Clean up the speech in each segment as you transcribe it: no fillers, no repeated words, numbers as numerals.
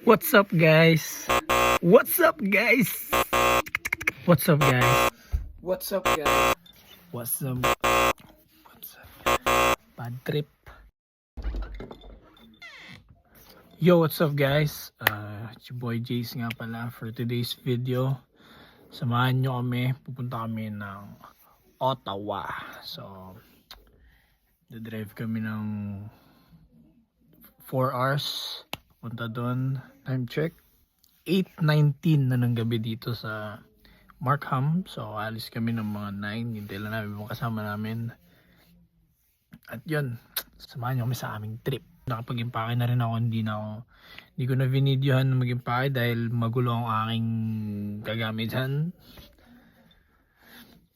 What's up guys? What's up guys? What's up guys? What's up guys? What's up? What's up? Bad trip. Yo, what's up guys? It's your boy Jace nga pala for today's video. Samahan nyo kami. Pupunta kami ng Ottawa. So, drive kami ng 4 hours. Punta doon. Time check. 8:19 na ng gabi dito sa Markham. So, alis kami ng mga 9. Hintay lang namin mga kasama namin. At yun, samahan nyo kami sa aming trip. Nakapag-impake na rin ako. Hindi ko na vinidyohan na mag-impake dahil magulo ang aking kagamitan.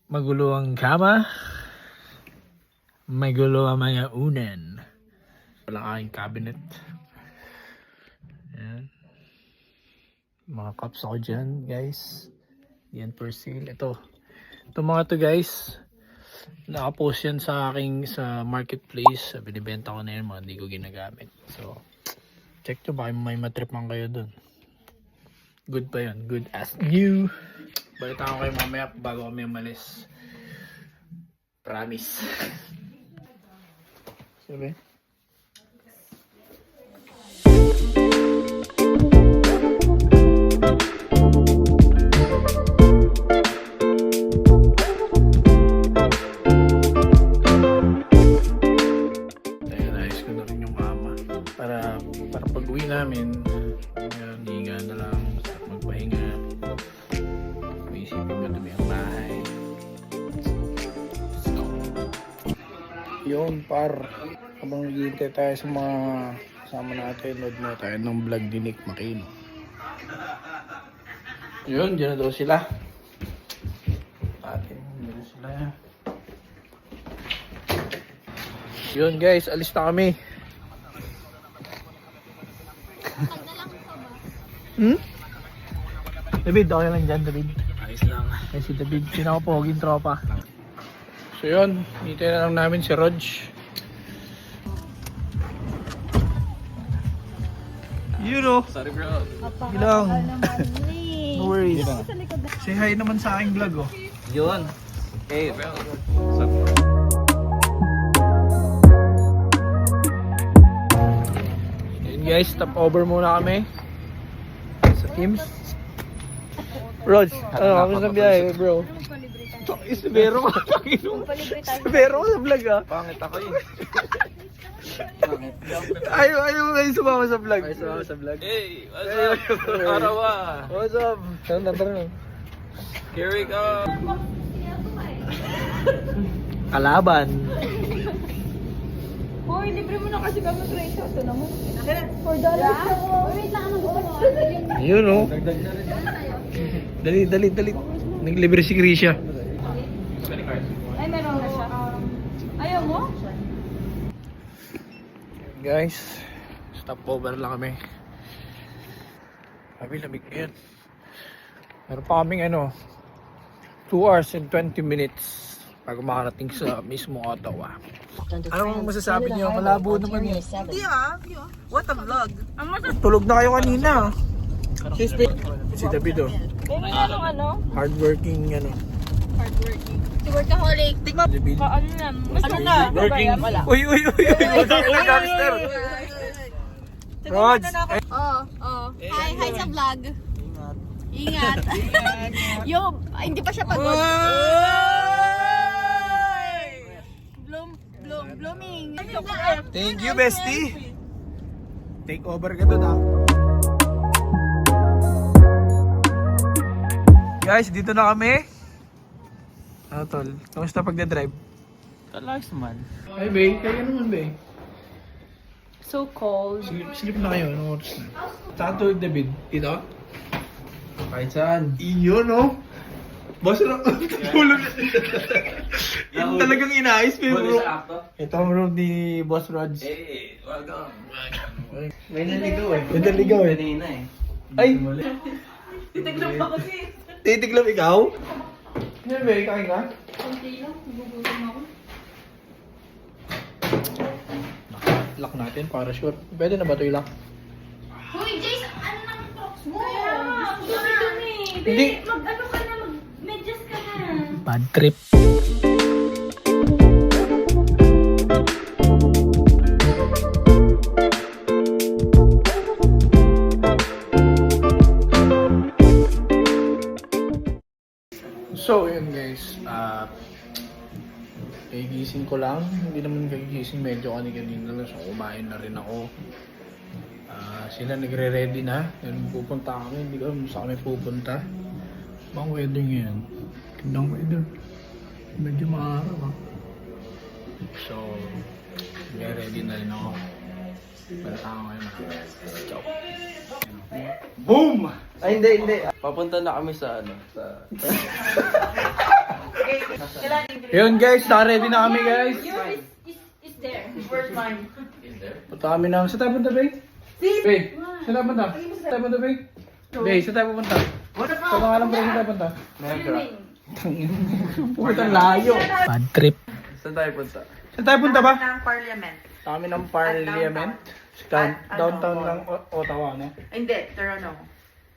Magulo ang kama. Magulo ang mga unan. Walang aking cabinet. Ayan. Mga cups ako dyan, guys. Yan for sale. Ito mga to guys. Nakapost yan sa aking sa marketplace. Binibenta ko na yun, mga hindi ko ginagamit. So, check nyo, baka may matripan kayo dun. Good pa yun. Good as new. Balita ko kayo mamaya bago kami umalis. Promise. Sabi? Para pag-uwi namin, higa na lang, magpahinga. May isipin mo dumi ang bahay. So, yun par, habang naghihintay tayo sa mga kasama natin, load na tayo ng vlog ni Nick Makino. Yun, dyan na daw sila. Dyan na sila. Yun guys, alis na kami. David, okay lang dyan, David. Ayos lang. Ay, si David, pinakapoging tropa. So yun, hintay na lang namin si Rog. You know. Sorry bro. Ilang. No worries. Say hi naman sa aking vlog, oh. Yun. Hey bro. Yun guys, stop over muna kami sa Teams. Rog, ako sa biyahe, bro. Isibero ka. Isibero ka sa vlog, ah. Pangit ako eh. Ayaw mo kayo sumama sa vlog. Ay, sumama sa vlog. Hey, what's up? Araw ah. What's up? Saan na? Here we go. Kalaban. Hoy, libre mo na kasi kami presyo. Ito naman. $4 lang. Wait lang, ano gusto mo? Yun, oh. Dali. Naglibre si Grisha. Ay, meron na siya. Ayaw mo? Guys, stop over lang kami. Lamig yan. Meron pa kaming 2 hours and 20 minutes bago makarating sa mismo Ottawa. Anong masasabi niyo? Malabo naman yun. Hindi what a vlog. Tulog na kayo kanina. Si David, oh. May ano? Hardworking, Hardworking. Si workaholic. David. Ano na? Mas Ano na? Working. Wala. Uy. Gangster. Rog. Oh. Hi sa vlog. Ingat. Yo, hindi pa siya pagod. Blooming. Thank you, bestie. Take over ka dun, ah. Guys, dito na kami. Ano tol? Kamusta pagdadrive? Talas man. Ay, Bay. Kaya naman, Bay. So cold. Sleep na kayo. Anong oras na? Saan tulog, David? Dito? Kahit saan. Iyo, no? Basta na. Tulog. Yung talagang inaayos ko yung room. Ito ang room ni Boss Rog. Hey, welcome. May naligaw eh. May naligaw eh. Kanina eh. Ay! Titignan pa kasi. Titiglam ikaw? Ano ba? Kain ka? Konti lang. Nagugutom ako. lock natin para sure. Pwede na ba ito i-lock? Hoy, Jace, ano nang talks mo? Hindi. Mag-ano ka na, mag-medyas ka na. Bad trip. So, yun guys. Kagigising ko lang. Hindi naman kagigising. Medyo kanina lang. So, kumain na rin ako. Sila nagre-ready na. Yan, pupunta kami. Hindi ko alam saan kami pupunta. Bang weather ngayon. Tignan weather. Medyo maaraw ha. So, nagre-ready na rin ako. Balita ko ngayon. Ciao. Boom! Ay, hindi. Papunta na kami sa ano. Yun guys, naka-ready na kami guys. Is there. Where's mine? Punta kami ng... Saan tayo punta, Bay? Bay, saan tayo punta? Saan tayo punta, Bay? Bay, saan tayo pupunta? Sa mga alam ba rin saan tayo punta? Pupunta layo. Bad trip. Saan tayo punta? Saan tayo punta ba? Ng parliament. Kami ng Parliament. Downtown ng Ottawa, no? Hindi, Toronto.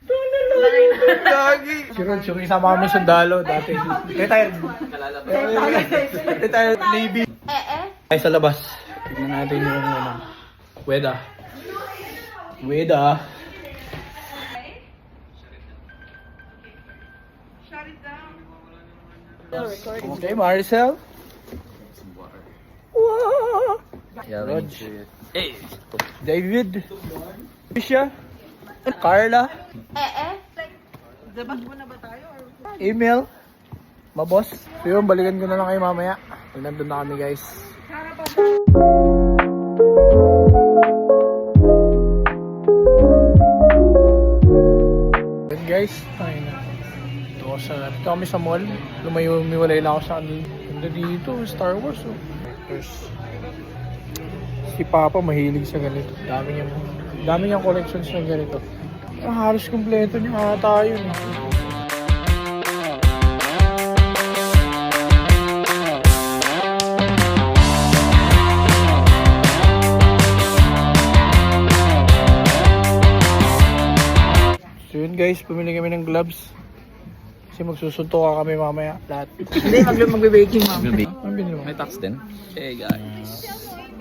Lagi! Si Rod, yung isama kami sundalo dati. Retired. Retired Navy. Ay, sa labas. Tignan natin yung ano. Weda. Okay, Maricel. Wow! Rod. Hey! David. Tisha. Carla. Dapat mo na ba tayo? Email. Mabos. So yun, balikan ko na lang kayo mamaya. Pag nandun na kami guys. Yun guys. Ay na. Dito kami sa mall. Lumayo-miwalay lang ako sa kanila dito. Star Wars. Oh. There's si Papa mahilig sa ganito. Dami niyang collections ng ganito. Halos kumpleto niya ata yun. So yun guys, pumili kami ng gloves. Kasi magsusuntukan kami mamaya lahat. Hindi, magbe-baking ma'am. Ano binili mo? May tax din. Hey guys.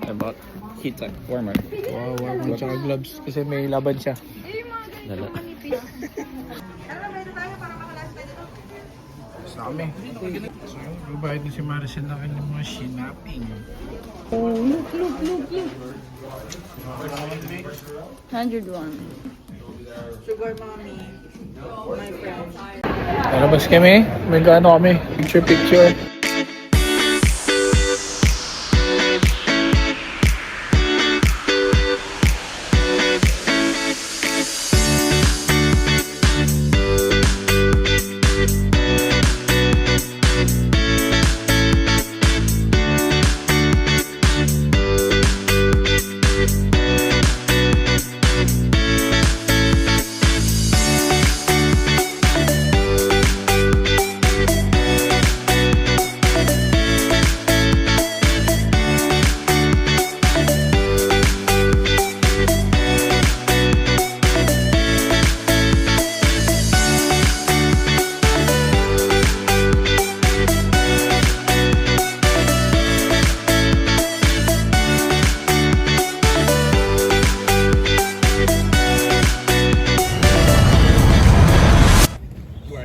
I bought heat tech warmer. Wow, warm tsaka gloves. Kasi may laban siya. Lala. Basta kami. So, babayad na si Maricel na kanyang mga shinaping. Oh, look. 101. Sugar mommy. My friend. Lalabas kami. May gaano kami. Picture.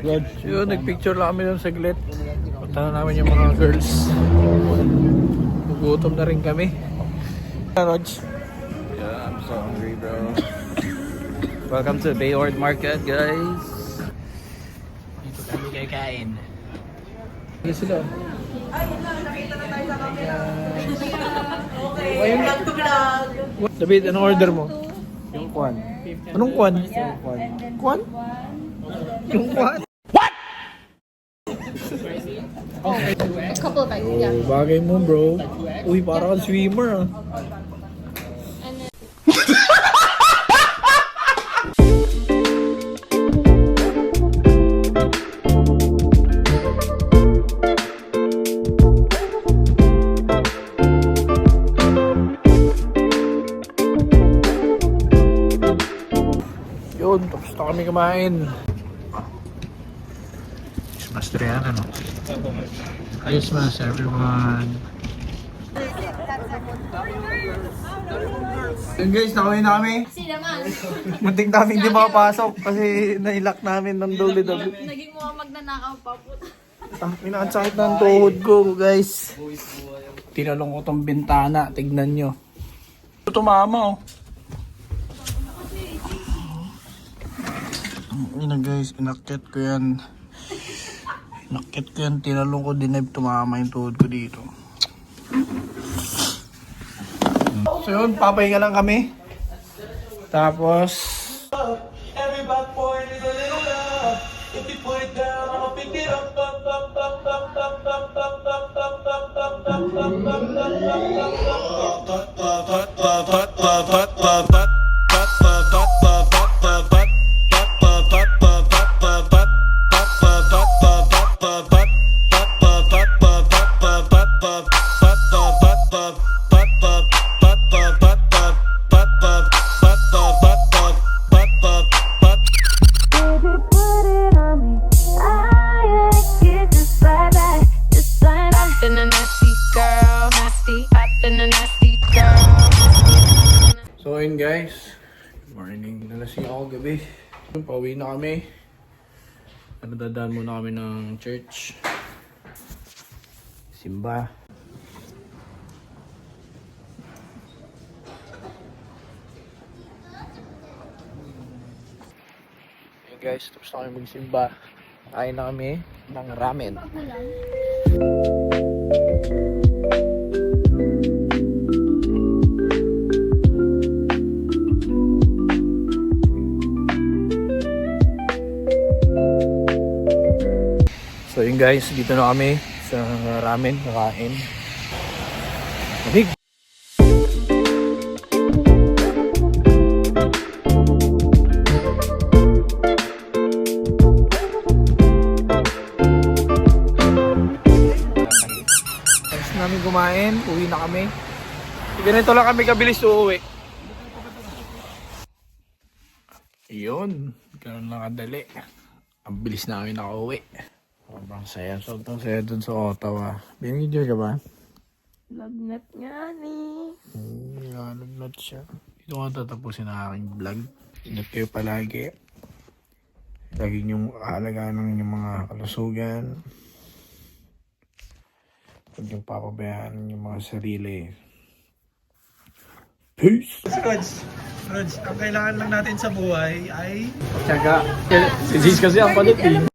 God. Yun, nagpicture lang kami doon saglit. Punta na namin yung mga girls. Gugutom na rin kami. Rog. Yeah, I'm so hungry, bro. Welcome to Bayward Market, guys. Dito kami kakain. Sige sila. Nakita na tayo sa camera. Okay, vlog to vlog. David, anong order mo? Yung kwan. Anong kwan? Kwan? Yung kwan? A couple of bags, yeah. Oh, bagay mo bro. Uy, parang kang swimmer ah. yun, tapos na kami kumain. Christmas tree yan, ano? Christmas, everyone. Yun guys, nakawin na kami. Kasi naman, Muntik namin hindi makapasok kasi nailak namin ng duli-duli. naging mga magnanakaw pa po. Ang sakit ng tuhod ko, guys. Tinalong ko tong bintana, tignan nyo. Tumama, oh. Ina guys, inakyat ko yan. Tinalong ko din, tumama yung tuhod ko dito. So yun, papahinga lang kami. Tapos, Every bad boy needs a little love. If you put it down, I'ma pick it up, up, up, up, up, up, up, up, up, up, Baby, put it on me. I like it just like that, just like that. I've been a nasty girl, nasty. I've been a nasty girl. so yun guys. Good morning. Nalasing ako gabi. Pauwi na kami. Dadaan muna kami ng church. Simba. Hey guys, tapos na kami magsimba. Kain na kami ng ramen. So yun guys, dito na kami sa ramen, kakain. Manig! Tapos namin kumain, uwi na kami. Ganito lang kami kabilis uuwi. Yun, ganun lang kadali. Ang bilis namin nakauwi. Sobrang saya. Sobrang saya dun sa Ottawa. Binigyan ka ba? Lagnat nga ni. Lagnat siya. Dito ko tatapusin ang aking vlog. Ingat kayo palagi. Lagi niyong aalagaan ng inyong mga kalusugan. Huwag niyong papabayaan yung mga sarili. Peace! Rods, ang kailangan lang natin sa buhay ay Tsaga. Si Ziz kasi ang palit eh.